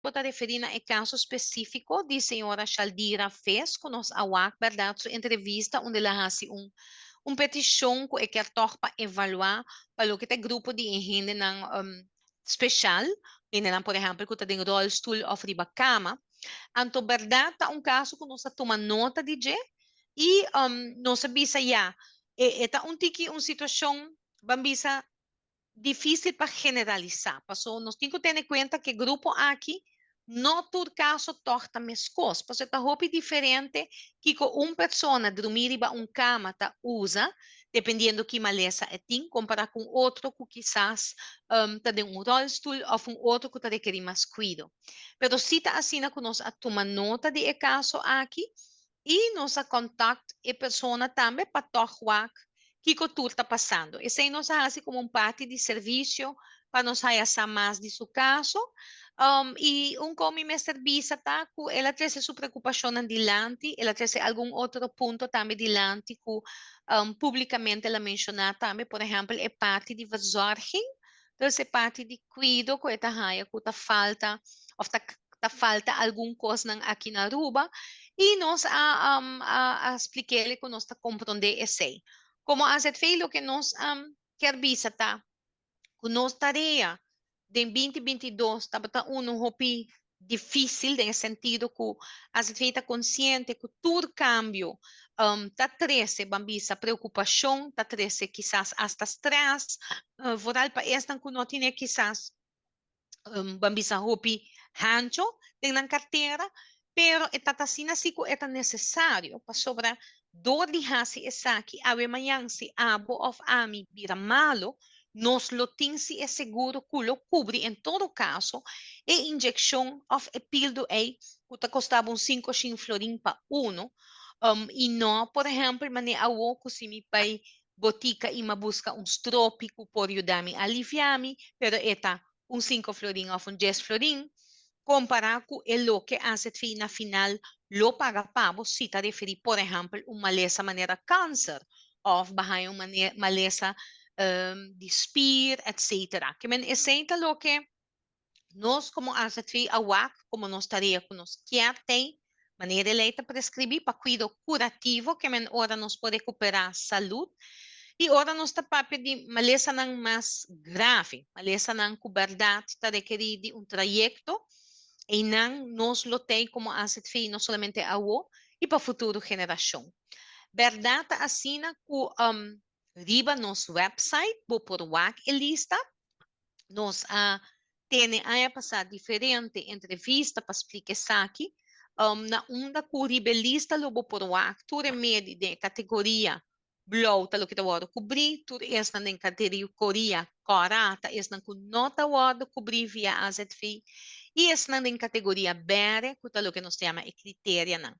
bota referir na caso específico de senhora Shaldira fez com nós awak, verdade, sua entrevista onde ela hasi petição que quer torpa evaluar para o que tem grupo de higiene ng special, hindi lang, por exemplo, kung tem rollstool of riba cama, anto verdade, tá caso que nós toma nota de je, e nós bisa ya, eta tiki situação, bambisa, difícil para generalizar. Passou, nós temos que ter em conta que grupo aqui, não todo caso torta mescos. Passou, tá roupa diferente que com uma pessoa dormir em cama tá usa, dependendo que maleza é tem, comparar com outro que quizás tá de rollstool ou um outro que tá requerir mais cuidado. Pero se tá assim, que nós a tomar nota de caso aqui, e nós a contact a pessoa também para tornar que tu está passando. Esse aí nos hace como parte de serviço para nos saber mais de seu caso. E como me serviço, tá? Ela traz sua preocupação adiante, ela traz algum outro ponto também adiante que publicamente ela menciona também, por exemplo, é parte de verzorging, então é parte de cuido que está raia, que está falta, ou está falta alguma coisa aqui na Aruba, e nós a expliquei que nós está compreender esse. Como hace feio que nós quer visitar, com nossa tarefa de 2022, estava um hopi difícil, no sentido que hace feita consciente que todo cambio está treze bambisa preocupação, está treze quizás hasta stress, voral para esta que não tinha quizás bambisa hopi hancho, tem na carteira, pero está assim assim que é necessário para sobrar dor de hasi esaki ave manhã se abo of ami vira malo, nos lo tinsi é seguro que lo cubre em todo caso e injeção of a píldora que custava uns 5 florin para uno, e não, por exemplo, mane awo que se me pai botica e ma busca uns trópico por ajudar-me a aliviar-me, pero eta un 5 florin o un 10 florin, comparar com o que hace na final lo paga pavo se está referir, por exemplo, uma maleza maneira câncer, ou bajar uma maleza de spir, etc. Que men essenta lo que nós, como hace a WAC, como nós estaria com nós quer tem, maneira eleita prescrever para cuidado curativo, que men ora nos pode recuperar saúde, e ora nós está para de maleza não mais grave, maleza não coberta, está requerido um trajeto, e não nos lotei como asset fee, não somente a o, e para a futura geração. Verdade, assina que riba nosso website, vou por WAC e lista, nós tem a passar diferente entrevista para explicar isso aqui, na onda que riba lista, lo vou por WAC, tu remédio de categoria blow, talo kita wado cobrir, tu es na categoria corata, es na ku nota wado cobrir via AZF, e es na categoria bere, que talo que nós chama e criteria na.